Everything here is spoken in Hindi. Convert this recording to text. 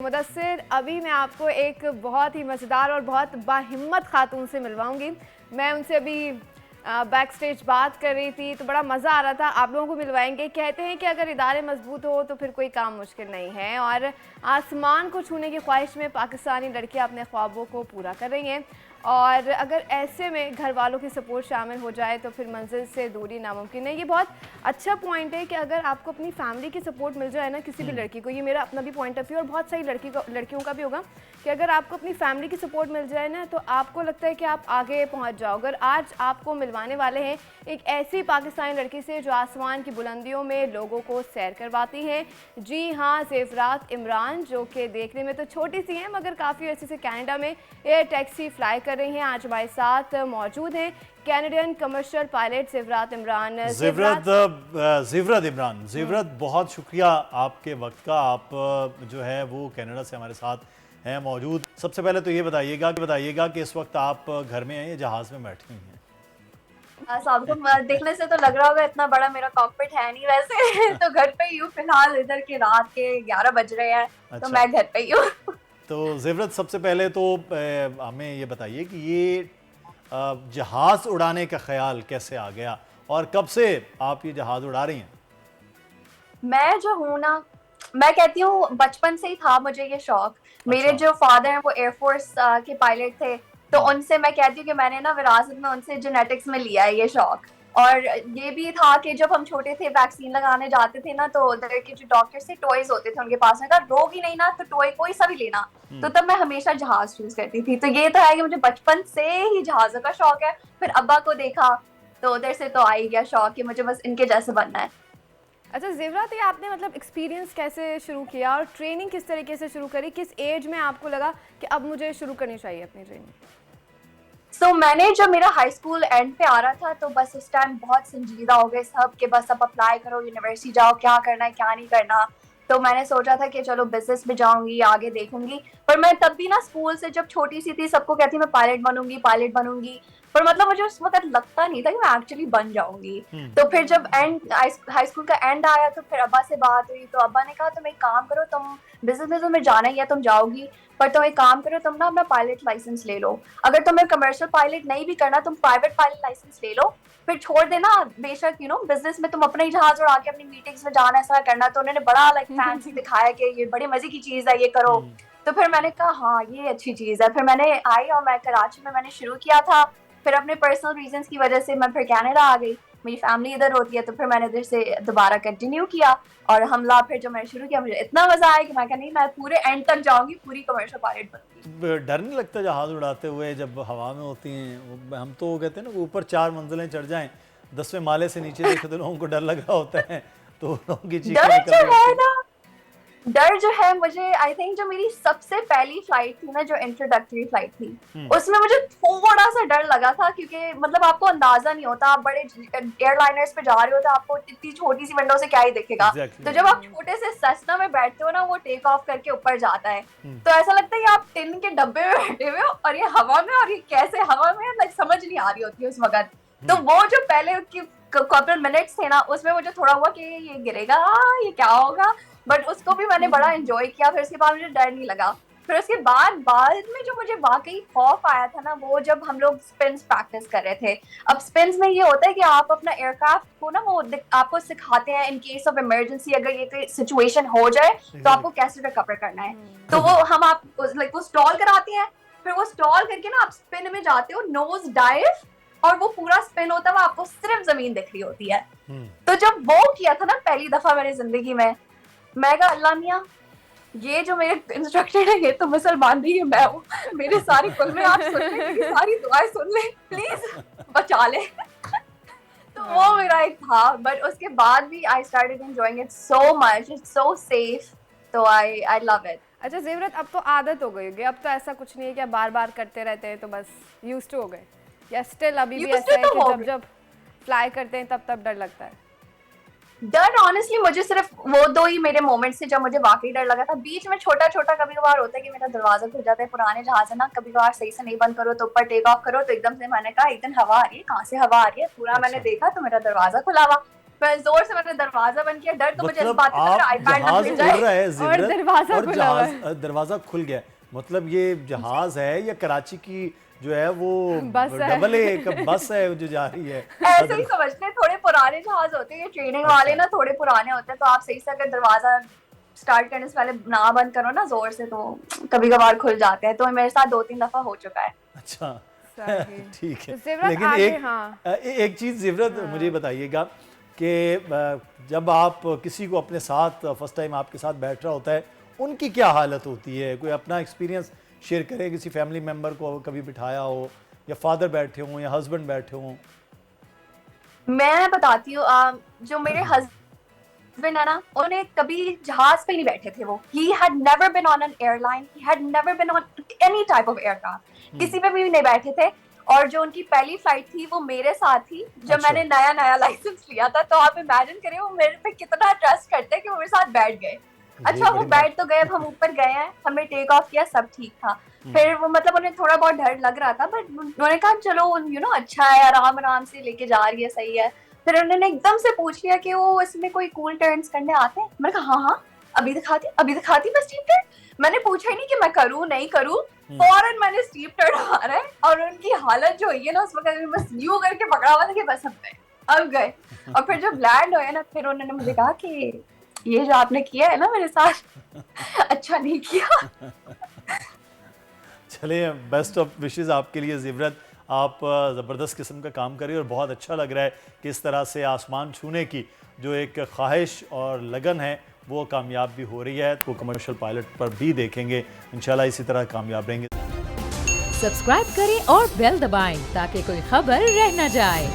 मुदस्सिर, अभी मैं आपको एक बहुत ही मज़ेदार और बहुत बाहिम्मत खातून से मिलवाऊंगी। मैं उनसे अभी बैक स्टेज बात कर रही थी तो बड़ा मज़ा आ रहा था। आप लोगों को मिलवाएंगे। कहते हैं कि अगर इदारे मजबूत हो तो फिर कोई काम मुश्किल नहीं है, और आसमान को छूने की ख्वाहिश में पाकिस्तानी लड़कियां अपने ख्वाबों को पूरा कर रही हैं, और अगर ऐसे में घर वालों की सपोर्ट शामिल हो जाए तो फिर मंजिल से दूरी नामुमकिन है। ये बहुत अच्छा पॉइंट है कि अगर आपको अपनी फैमिली की सपोर्ट मिल जाए ना, किसी भी लड़की को, ये मेरा अपना भी पॉइंट ऑफ व्यू और बहुत सारी लड़कियों का भी होगा कि अगर आपको अपनी फैमिली की सपोर्ट मिल जाए ना तो आपको लगता है कि आप आगे पहुंच जाओ। अगर आज आपको मिलवाने वाले हैं एक ऐसी पाकिस्तानी लड़की से जो आसमान की बुलंदियों में लोगों को सैर करवाती है। जी हाँ, ज़ेवरात इमरान, जो कि देखने में तो छोटी सी हैं मगर काफ़ी अर्से से कनाडा में एयर टैक्सी फ्लाई कर रही हैं, आज हमारे साथ मौजूद हैं Canadian commercial pilot Zewarat Imran. Zewarat Imran, Zewarat बहुत शुक्रिया आपके वक्त का। आप जो है वो कनाडा से हमारे साथ हैं मौजूद। सबसे पहले तो ये बताइएगा कि इस वक्त आप घर में हैं या जहाज़ में बैठी हुई हैं? आपको देखने से तो लग रहा होगा इतना बड़ा मेरा कॉकपिट है नहीं वैसे। तो घर पे ही हूँ फिलहाल। इधर के रात के 11 बज रहे हैं। अच्छा। तो मैं घर पे ही हूँ। तो ज़ेवरात, सबसे पहले तो हमें ये बताइए कि ये जहाज़ उड़ाने का ख्याल कैसे आ गया और कब से आप ये जहाज़ उड़ा रही हैं? मैं जो हूँ ना, मैं कहती हूँ बचपन से ही था मुझे ये शौक। मेरे अच्छा। जो फादर हैं वो एयरफोर्स के पायलट थे, तो उनसे मैं कहती हूँ कि मैंने ना विरासत में उनसे जेनेटिक्स में लिया है ये शौक। और ये भी था कि जब हम छोटे थे वैक्सीन लगाने जाते थे ना, तो उधर के जो डॉक्टर थे टॉयज होते थे उनके पास में, कहा रोग ही नहीं ना तो टॉय कोई सा भी लेना। तो तब मैं हमेशा जहाज चूज करती थी। तो ये तो है कि मुझे बचपन से ही जहाजों का शौक है। फिर अब्बा को देखा तो उधर से तो आ ही गया शौक कि मुझे बस इनके जैसे बनना है। अच्छा ज़ेवरात, ये आपने मतलब एक्सपीरियंस कैसे शुरू किया और ट्रेनिंग किस तरीके से शुरू करी? किस एज में आपको लगा कि अब मुझे शुरू करनी चाहिए अपनी ट्रेनिंग? मैंने जब मेरा हाई स्कूल एंड पे आ रहा था तो बस उस टाइम बहुत संजीदा हो गए सब कि बस अब अप्लाई करो, यूनिवर्सिटी जाओ, क्या करना है क्या नहीं करना। तो मैंने सोचा था कि चलो बिजनेस में जाऊंगी, आगे देखूंगी। पर मैं तब भी ना स्कूल से जब छोटी सी थी सबको कहती मैं पायलट बनूंगी। पर मतलब मुझे उस वक्त लगता नहीं था कि मैं एक्चुअली बन जाऊंगी। तो फिर जब एंड हाई स्कूल का एंड आया तो फिर अब्बा से बात हुई, तो अब्बा ने कहा तुम एक काम करो, तुम बिजनेस में तुम्हें जाना ही है, तुम जाओगी, पर तुम एक काम करो, तुम ना अपना पायलट लाइसेंस ले लो। अगर तुम्हें कमर्शियल पायलट नहीं भी करना, तुम प्राइवेट पायलट लाइसेंस ले लो, फिर छोड़ देना। बेशक बिजनेस में तुम अपना ही जहाज उड़ा के अपनी मीटिंग्स में जाना, ऐसा करना। तो उन्होंने बड़ा लाइक फैंसी दिखाया कि ये बड़ी मजे की चीज है, ये करो। तो फिर मैंने कहा हाँ ये अच्छी चीज है। फिर मैंने आई और मैं कराची में मैंने शुरू किया था। फिर अपने पर्सनल रीजंस की वजह से मैं फिर कनाडा आ गई। मेरी फैमिली इधर होती है, तो फिर मैंने इधर से दोबारा कंटिन्यू किया। और हमला फिर जब मैंने शुरू किया मुझे इतना मजा आया कि मैं कहा नहीं, मैं पूरे एंड तक जाऊंगी, पूरी कमर्शियल पायलट बनूंगी। डर नहीं लगता जहाज़ उड़ाते हुए जब हवा में होती हैं? हम तो कहते हैं ना ऊपर 4 मंजिलें चढ़ जाएं, 10वें माले से नीचे देखे तो लोगों को डर लग रहा होता है, तो लोगों की चीखें निकल रही होती हैं। डर जो है मुझे, आई थिंक जो मेरी सबसे पहली फ्लाइट थी ना, जो इंट्रोडक्टरी फ्लाइट थी, उसमें मुझे थोड़ा सा डर लगा था। क्योंकि मतलब आपको अंदाजा नहीं होता, आप बड़े एयरलाइनर्स पे जा रहे हो तो आपको इतनी छोटी सी विंडो से क्या ही दिखेगा। तो जब आप छोटे से सेस्ना में बैठते हो ना, वो टेक ऑफ करके ऊपर जाता है, तो ऐसा लगता है कि आप टिन के डब्बे में बैठे हुए हो और ये हवा में, और ये कैसे हवा में, लाइक समझ नहीं आ रही होती है उस वक्त। तो वो जो पहले की कपल मिनट्स थे ना, उसमें मुझे थोड़ा हुआ कि ये गिरेगा, ये क्या होगा, बट उसको भी मैंने बड़ा एंजॉय किया। फिर उसके बाद मुझे डर नहीं लगा। फिर उसके बाद में जो मुझे वाकई खौफ आया था ना, वो जब हम लोग स्पिन्स प्रैक्टिस कर रहे थे। अब स्पिन्स में ये होता है कि आप अपना एयरक्राफ्ट को ना, वो आपको सिखाते हैं इन केस ऑफ इमरजेंसी, अगर ये कोई सिचुएशन हो जाए तो आपको कैसे रिकवर करना है। तो वो हम आप लाइक वो स्टॉल कराते हैं, फिर वो स्टॉल करके ना आप स्पिन में जाते हो, नोज डाइव, और वो पूरा स्पिन होता है, आपको सिर्फ जमीन दिख रही होती है। तो जब वो किया था ना पहली दफा मेरी जिंदगी में, मैं कहा अल्लाह मियां, ये जो मेरे इंस्ट्रक्टर है ये तो मुसलमान भी है, मैं हूँ, मेरे सारी कुल में आप सुन ले, मेरी सारी दुआएं सुन ले, प्लीज बचा ले। तो वो मेरा एक था। बट उसके बाद भी I started enjoying it so much, it's so safe. तो आई लव इट। अच्छा ज़ेवरात, अब तो आदत हो गई होगी, अब तो ऐसा कुछ नहीं है कि आप बार बार करते रहते हैं तो बस यूज्ड टू हो गए, या स्टिल अभी भी ऐसा है कि जब जब फ्लाई करते हैं तब तब डर लगता है? डर ऑनेस्टली मुझे सिर्फ वो दो ही मेरे मोमेंट्स थे जब मुझे वाकई डर लगा था। बीच में छोटा छोटा कभी कभार होता है कि मेरा दरवाजा खुल जाता है, पुराने जहाज है ना, कभी कभार सही से नहीं बंद करो तो ऊपर टेक ऑफ करो तो एकदम से मैंने कहा एकदम हवा आ रही है, कहाँ से हवा आ रही है, पूरा मैंने देखा तो मेरा दरवाजा खुला हुआ। मैं जोर से मैंने दरवाजा बंद किया, डर तो मुझे इस मतलब बात का था आप आईपैड ना जहाज गिर उड़ जाए। रहा है और जिब्रत, दरवाजा और खुला हुआ जहाज दरवाजा खुल गया, मतलब ये जहाज है या कराची की जो है वो बस है। डबल एक बस है जो जा रही है? ऐसे ही समझते हैं, थोड़े पुराने जहाज होते हैं, ट्रेनिंग वाले ना थोड़े पुराने होते हैं, तो आप सही से अगर दरवाजा स्टार्ट करने से पहले ना बंद करो ना जोर से, तो कभी कभार खुल जाते हैं। तो मेरे साथ 2-3 दफा हो चुका है। अच्छा सही। ठीक है। तो ज़िवरत लेकिन आगे, एक हाँ। एक चीज़ ज़िवरत मुझे बताइएगा कि जब आप किसी को अपने साथ फर्स्ट टाइम आपके साथ बैठ रहा होता है, उनकी क्या हालत होती है? कोई अपना एक्सपीरियंस शेयर करें, किसी फैमिली मेम्बर को कभी बिठाया हो, या फादर बैठे हों या हस्बैंड बैठे हों? मैं बताती हूँ, जो मेरे हस्बैंड है ना, उन्हें कभी जहाज पे नहीं बैठे थे वो। He had never been on an airline, he had never been on any type of aircraft, किसी पे भी नहीं बैठे थे। और जो उनकी पहली फ्लाइट थी वो मेरे साथ थी, जब अच्छा। मैंने नया नया लाइसेंस लिया था। तो आप इमेजिन करिए वो मेरे पे कितना ट्रस्ट करते हैं कि वो मेरे साथ बैठ गए। अच्छा वो बड़ी बैठ तो गए, अब हम ऊपर गए हैं, हमने टेक ऑफ किया, सब ठीक था। फिर वो मतलब उन्हें थोड़ा बहुत डर लग रहा था, बट उन्होंने कहा चलो अच्छा है, आराम आराम से लेके जा रही है, सही है। फिर उन्होंने एकदम से पूछ लिया कि वो इसमें कोई कूल टर्न्स करने आते हैं। मैंने कहा हाँ, अभी दिखाती मैं स्टीप टर्न। मैंने पूछा ही नहीं कि मैं करूँ नहीं करूँ, फौरन मैंने स्टीप टर्न मारा है। और उनकी हालत जो हुई है ना उस वक्त, बस यूं करके पकड़ा हुआ था कि बस अब गए। और फिर जब लैंड हुए ना, फिर उन्होंने मुझे कहा कि ये जो आपने किया है ना मेरे साथ, अच्छा नहीं किया। चलिए, बेस्ट ऑफ विशेस आपके लिए ज़िवरत। आप ज़बरदस्त किस्म का काम करिए और बहुत अच्छा लग रहा है कि इस तरह से आसमान छूने की जो एक ख्वाहिश और लगन है वो कामयाब भी हो रही है। तो कमर्शियल पायलट पर भी देखेंगे, इंशाल्लाह इसी तरह कामयाब रहेंगे। सब्सक्राइब करें और बेल दबाएं ताकि कोई खबर रह न जाए।